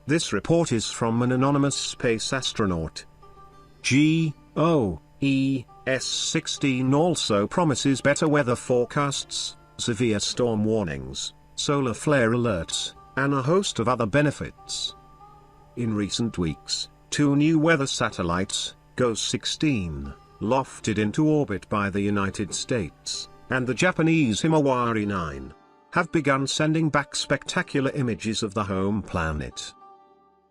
This report is from an anonymous space astronaut. GOES-16 also promises better weather forecasts, severe storm warnings, solar flare alerts, and a host of other benefits. In recent weeks, 2 new weather satellites, GOES-16, lofted into orbit by the United States, and the Japanese Himawari 9, have begun sending back spectacular images of the home planet.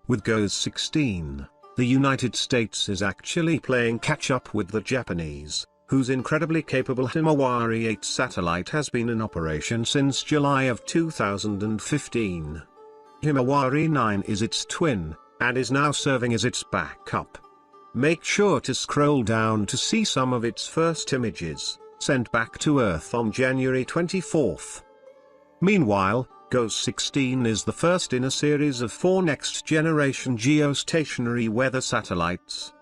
With GOES-16, the United States is actually playing catch-up with the Japanese, whose incredibly capable Himawari 8 satellite has been in operation since July of 2015. Himawari 9 is its twin, and is now serving as its backup. Make sure to scroll down to see some of its first images, sent back to Earth on January 24. Meanwhile, GOES-16 is the first in a series of 4 next-generation geostationary weather satellites.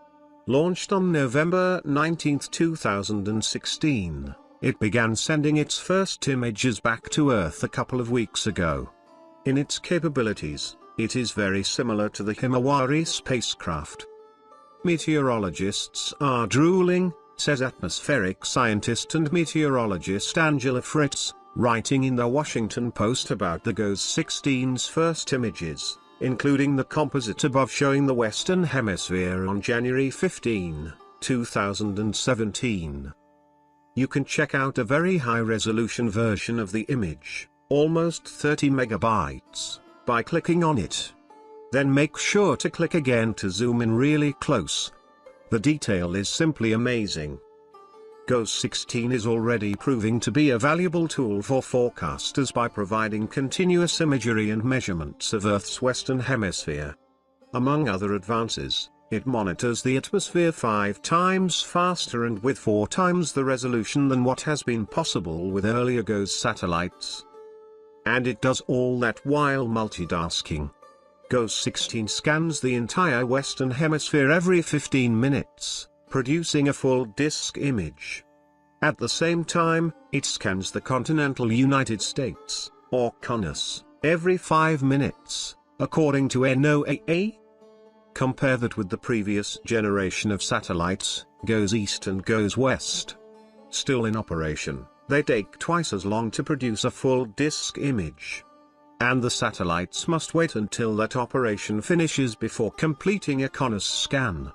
Launched on November 19, 2016, it began sending its first images back to Earth a couple of weeks ago. In its capabilities, it is very similar to the Himawari spacecraft. Meteorologists are drooling, says atmospheric scientist and meteorologist Angela Fritz, writing in the Washington Post about the GOES-16's first images, including the composite above showing the Western Hemisphere on January 15, 2017. You can check out a very high-resolution version of the image, almost 30 megabytes, by clicking on it. Then make sure to click again to zoom in really close. The detail is simply amazing. GOES-16 is already proving to be a valuable tool for forecasters by providing continuous imagery and measurements of Earth's western hemisphere. Among other advances, it monitors the atmosphere 5 times faster and with 4 times the resolution than what has been possible with earlier GOES satellites. And it does all that while multitasking. GOES-16 scans the entire Western Hemisphere every 15 minutes, producing a full disk image. At the same time, it scans the continental United States, or CONUS, every 5 minutes, according to NOAA. Compare that with the previous generation of satellites, GOES East and GOES West. Still in operation, they take twice as long to produce a full disk image. And the satellites must wait until that operation finishes before completing a CONUS scan.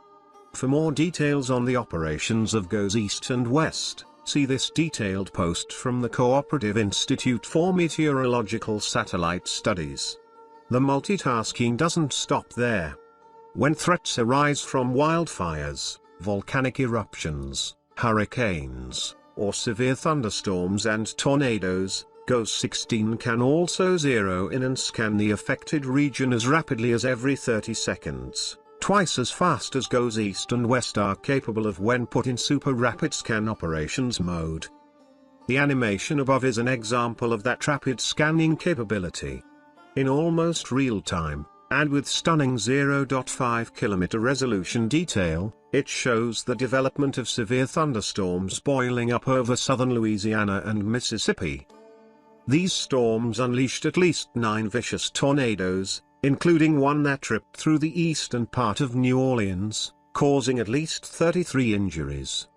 For more details on the operations of GOES East and West, see this detailed post from the Cooperative Institute for Meteorological Satellite Studies. The multitasking doesn't stop there. When threats arise from wildfires, volcanic eruptions, hurricanes, or severe thunderstorms and tornadoes, GOES-16 can also zero in and scan the affected region as rapidly as every 30 seconds, twice as fast as GOES East and West are capable of when put in super rapid scan operations mode. The animation above is an example of that rapid scanning capability. In almost real time, and with stunning 0.5 km resolution detail, it shows the development of severe thunderstorms boiling up over southern Louisiana and Mississippi. These storms unleashed at least 9 vicious tornadoes, including one that ripped through the eastern part of New Orleans, causing at least 33 injuries.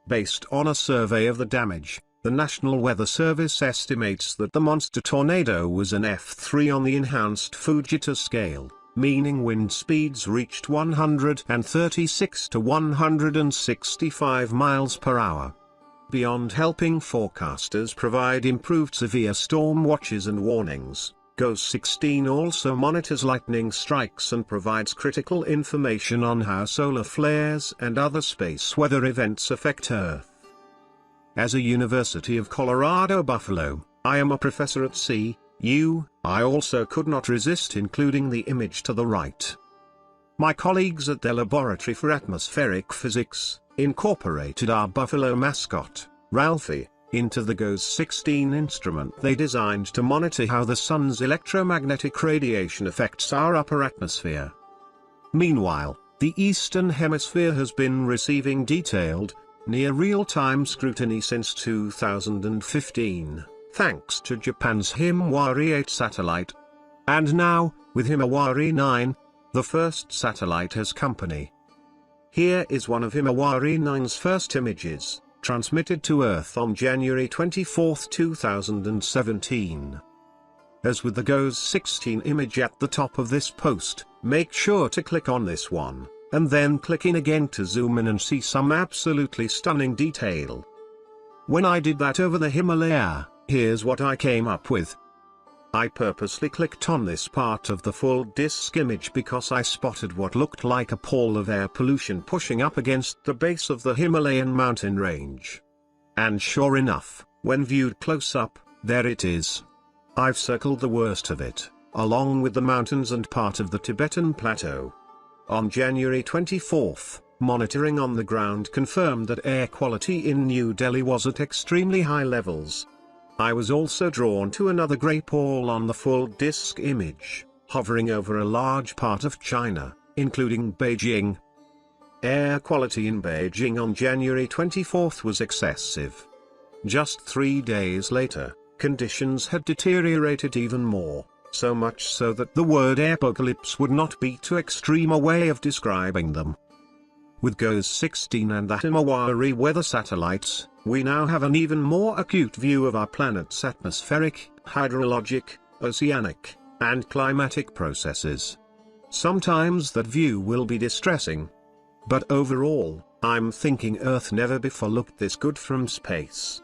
Based on a survey of the damage, the National Weather Service estimates that the monster tornado was an F3 on the enhanced Fujita scale, meaning wind speeds reached 136 to 165 miles per hour. Beyond helping forecasters provide improved severe storm watches and warnings, GOES-16 also monitors lightning strikes and provides critical information on how solar flares and other space weather events affect Earth. As a University of Colorado Buffalo, I am a professor at CU, I also could not resist including the image to the right. My colleagues at the Laboratory for Atmospheric Physics incorporated our Buffalo mascot, Ralphie, into the GOES-16 instrument they designed to monitor how the sun's electromagnetic radiation affects our upper atmosphere. Meanwhile, the Eastern Hemisphere has been receiving detailed, near real-time scrutiny since 2015, thanks to Japan's Himawari 8 satellite. And now, with Himawari 9, the first satelliters company. Here is one of Himawari 9's first images, transmitted to Earth on January 24, 2017. As with the GOES 16 image at the top of this post, make sure to click on this one, and then click in again to zoom in and see some absolutely stunning detail. When I did that over the Himalaya, here's what I came up with. I purposely clicked on this part of the full disk image because I spotted what looked like a pall of air pollution pushing up against the base of the Himalayan mountain range. And sure enough, when viewed close up, there it is. I've circled the worst of it, along with the mountains and part of the Tibetan plateau. On January 24th, monitoring on the ground confirmed that air quality in New Delhi was at extremely high levels. I was also drawn to another grey pall on the full disk image, hovering over a large part of China, including Beijing. Air quality in Beijing on January 24th was excessive. Just 3 days later, conditions had deteriorated even more, so much so that the word apocalypse would not be too extreme a way of describing them. With GOES 16 and the Himawari weather satellites, we now have an even more acute view of our planet's atmospheric, hydrologic, oceanic, and climatic processes. Sometimes that view will be distressing. But overall, I'm thinking Earth never before looked this good from space.